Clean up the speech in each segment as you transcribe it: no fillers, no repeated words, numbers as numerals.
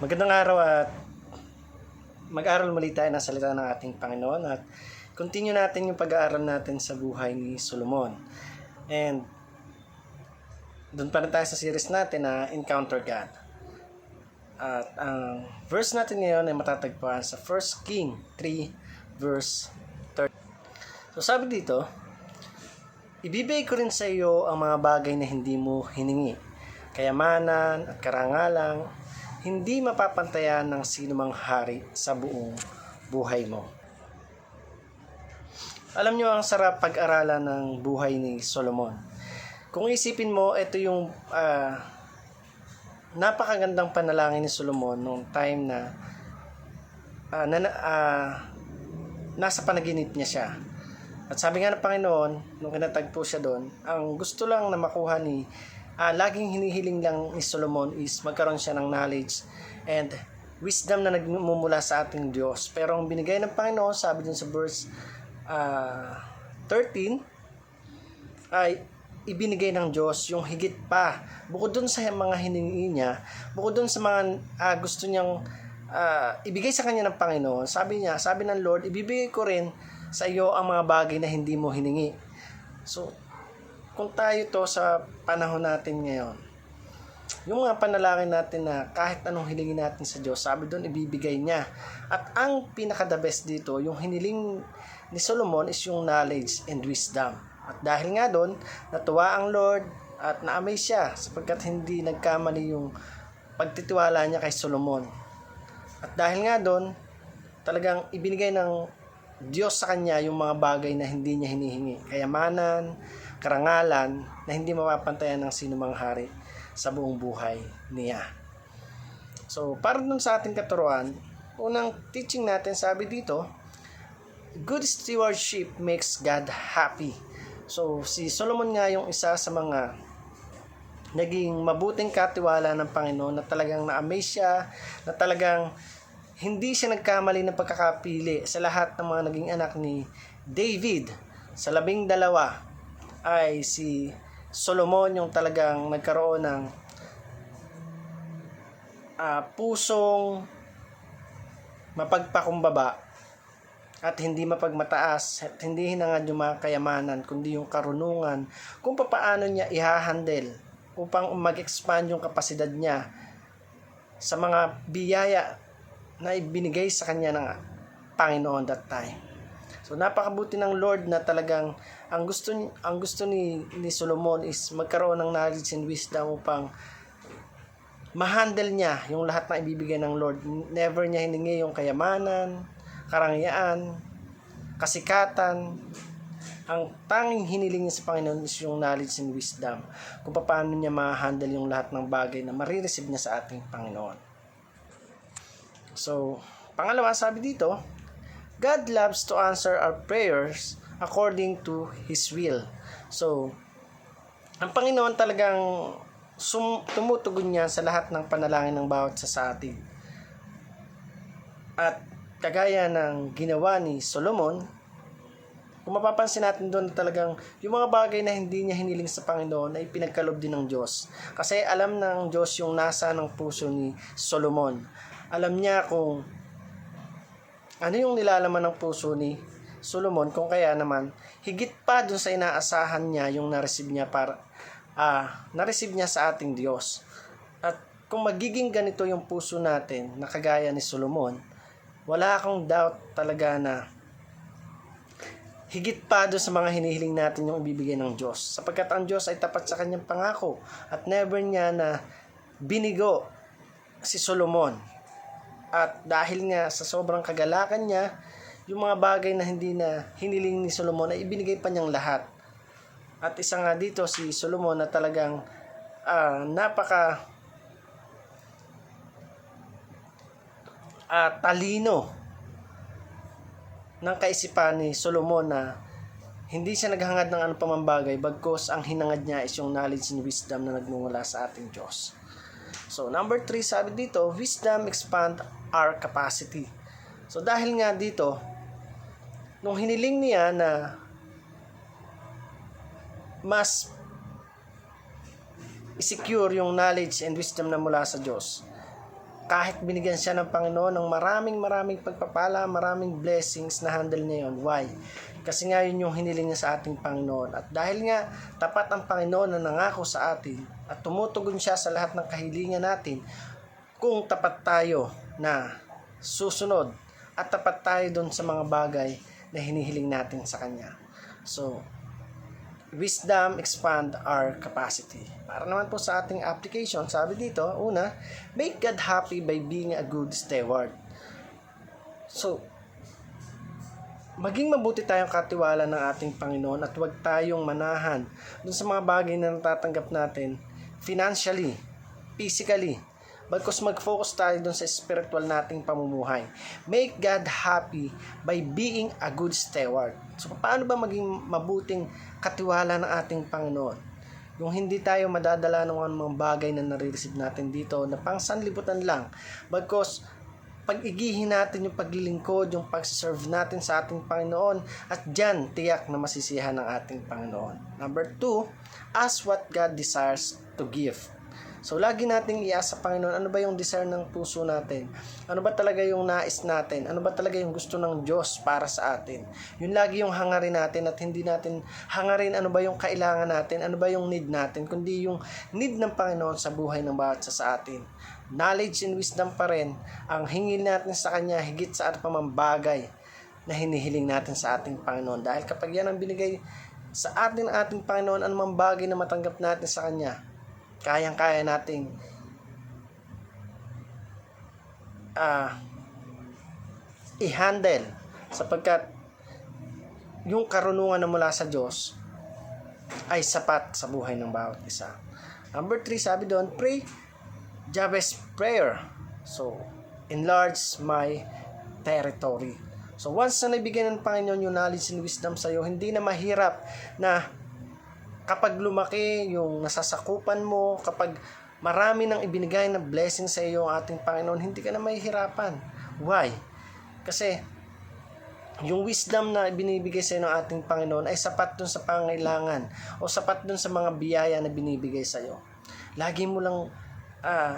Magandang araw at mag-aral muli tayo ng salita ng ating Panginoon at continue natin yung pag-aaral natin sa buhay ni Solomon. And doon pa rin tayo sa series natin na Encounter God. At ang verse natin ngayon ay matatagpuan sa 1 King 3 verse 30. So sabi dito, ibibigay ko rin sa iyo ang mga bagay na hindi mo hiningi, kayamanan at karangalang hindi mapapantayan ng sinumang hari sa buong buhay mo. Alam nyo, ang sarap pag-aralan ng buhay ni Solomon. Kung isipin mo, ito yung napakagandang panalangin ni Solomon noong time na nasa panaginip niya siya. At sabi nga ng Panginoon, nung kinatagpo siya doon, ang gusto lang na makuha ni laging hinihiling lang ni Solomon is magkaroon siya ng knowledge and wisdom na nagmumula sa ating Diyos. Pero ang binigay ng Panginoon, sabi dun sa verse 13, ay ibinigay ng Diyos yung higit pa. Bukod dun sa mga hiningi niya, bukod dun sa mga gusto niyang ibigay sa kanya ng Panginoon, sabi ng Lord, ibibigay ko rin sa iyo ang mga bagay na hindi mo hiningi. So, kung tayo to sa panahon natin ngayon, yung mga panalangin natin na kahit anong hilingin natin sa Diyos, sabi doon ibibigay niya. At ang pinaka-the best dito, yung hiniling ni Solomon is yung knowledge and wisdom. At dahil nga doon, natuwa ang Lord at na-amaze siya sapagkat hindi nagkamali yung pagtitiwala niya kay Solomon. At dahil nga doon, talagang ibinigay ng Diyos sa kanya yung mga bagay na hindi niya hinihingi. Kayamanan, karangalan na hindi mapapantayan ng sinumang hari sa buong buhay niya. So, para dun sa ating katuruan, unang teaching natin, sabi dito, good stewardship makes God happy. So, si Solomon nga yung isa sa mga naging mabuting katiwala ng Panginoon na talagang na-amaze siya, na talagang hindi siya nagkamali ng pagkakapili sa lahat ng mga naging anak ni David. Sa 12 ay si Solomon yung talagang nagkaroon ng pusong mapagpakumbaba at hindi mapagmataas at hindi hinangad yung mga kayamanan kundi yung karunungan kung paano niya i-handle upang mag-expand yung kapasidad niya sa mga biyaya na ibinigay sa kanya ng Panginoon that time. So napakabuti ng Lord na talagang ang gusto ni Solomon is magkaroon ng knowledge and wisdom upang ma-handle niya yung lahat na ibibigay ng Lord. Never niya hiningi yung kayamanan, karangyaan, kasikatan. Ang tanging hiniling niya sa Panginoon is yung knowledge and wisdom kung paano niya ma-handle yung lahat ng bagay na marireceive niya sa ating Panginoon. So, pangalawa, sabi dito, God loves to answer our prayers according to His will. So, ang Panginoon talagang tumutugon niya sa lahat ng panalangin ng bawat sa atin. At kagaya ng ginawa ni Solomon, kung mapapansin natin doon talagang yung mga bagay na hindi niya hiniling sa Panginoon ay pinagkalob din ng Diyos. Kasi alam ng Diyos yung nasa ng puso ni Solomon. Alam niya kung ano yung nilalaman ng puso ni Solomon, kung kaya naman higit pa dun sa inaasahan niya yung na-receive niya sa ating Diyos. At kung magiging ganito yung puso natin na kagaya ni Solomon, wala akong doubt talaga na higit pa doon sa mga hinihiling natin yung ibibigay ng Diyos. Sapagkat ang Diyos ay tapat sa kanyang pangako at never niya na binigo si Solomon. At dahil nga sa sobrang kagalakan niya, yung mga bagay na hindi na hiniling ni Solomon ay ibinigay pa niyang lahat. At isa nga dito si Solomon na talagang talino ng kaisipan ni Solomon na hindi siya naghangad ng anong pamambagay bagkos ang hinangad niya is yung knowledge and wisdom na nagmumula sa ating Diyos. So, number 3, sabi dito, wisdom expand our capacity. So, dahil nga dito, nung hiniling niya na mas i-secure yung knowledge and wisdom na mula sa Diyos, kahit binigyan siya ng Panginoon ng maraming pagpapala, maraming blessings, na handle niya yun. Why? Kasi nga yun yung hiniling niya sa ating Panginoon. At dahil nga tapat ang Panginoon na nangako sa atin at tumutugon siya sa lahat ng kahilingan natin, kung tapat tayo na susunod at tapat tayo doon sa mga bagay na hinihiling natin sa Kanya. So, wisdom expand our capacity. Para naman po sa ating application, sabi dito, una, make God happy by being a good steward. So, maging mabuti tayong katiwala ng ating Panginoon at huwag tayong manahan dun sa mga bagay na natatanggap natin financially, physically, bagkus mag-focus tayo dun sa spiritual nating pamumuhay. Make God happy by being a good steward. So, paano ba maging mabuting katiwala ng ating Panginoon? Yung hindi tayo madadala ng mga bagay na nare-receive natin dito na pang sanlibutan lang. Bagkus pag-igihin natin yung paglilingkod, yung pag-serve natin sa ating Panginoon, at dyan tiyak na masisiyahan ng ating Panginoon. Number 2, ask what God desires to give. So, lagi nating i-ask sa Panginoon, ano ba yung desire ng puso natin? Ano ba talaga yung nais natin? Ano ba talaga yung gusto ng Diyos para sa atin? Yun lagi yung hangarin natin, at hindi natin hangarin ano ba yung kailangan natin, ano ba yung need natin, kundi yung need ng Panginoon sa buhay ng bawat isa sa atin. Knowledge and wisdom pa rin ang hingil natin sa Kanya higit sa ano pa mang bagay na hinihiling natin sa ating Panginoon. Dahil kapag yan ang binigay sa ating Panginoon, anumang bagay na matanggap natin sa Kanya, kayang-kaya nating i-handle, sapagkat yung karunungan na mula sa Diyos ay sapat sa buhay ng bawat isa. Number 3, sabi doon, pray Jabez prayer. So, enlarge my territory. So, once na nabigyan ng Panginoon yung knowledge and wisdom sa iyo, hindi na mahirap na kapag lumaki yung nasasakupan mo, kapag marami nang ibinigay na blessing sa iyo ang ating Panginoon, hindi ka na mahihirapan. Why? Kasi yung wisdom na binibigay sa iyo ng ating Panginoon ay sapat dun sa pangailangan o sapat dun sa mga biyaya na binibigay sa iyo. Lagi mo lang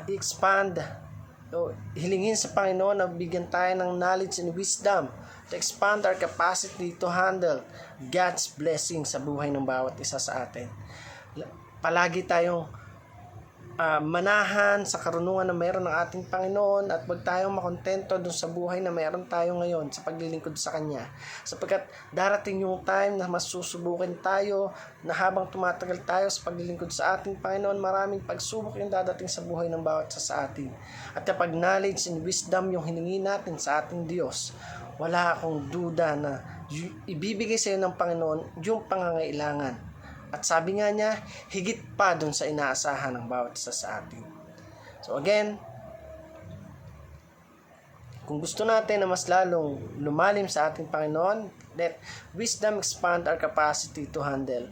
i-expand o hilingin sa Panginoon na bigyan tayo ng knowledge and wisdom to expand our capacity to handle God's blessing sa buhay ng bawat isa sa atin. Palagi tayong manahan sa karunungan na mayroon ng ating Panginoon, at wag tayong makontento dun sa buhay na mayroon tayo ngayon sa paglilingkod sa Kanya. Sapagkat darating yung time na masusubukin tayo, na habang tumatagal tayo sa paglilingkod sa ating Panginoon, maraming pagsubok yung dadating sa buhay ng bawat isa sa atin. At kapag knowledge and wisdom yung hiningi natin sa ating Diyos, wala akong duda na ibibigay sa iyo ng Panginoon yung pangangailangan. At sabi nga niya, higit pa dun sa inaasahan ng bawat isa sa atin. So again, kung gusto natin na mas lalong lumalim sa ating Panginoon, let wisdom expand our capacity to handle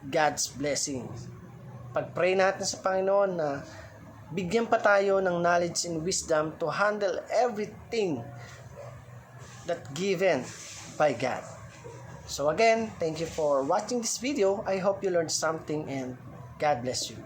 God's blessings. Pag-pray natin sa Panginoon na bigyan pa tayo ng knowledge and wisdom to handle everything that given by God. So again, thank you for watching this video. I hope you learned something, and God bless you.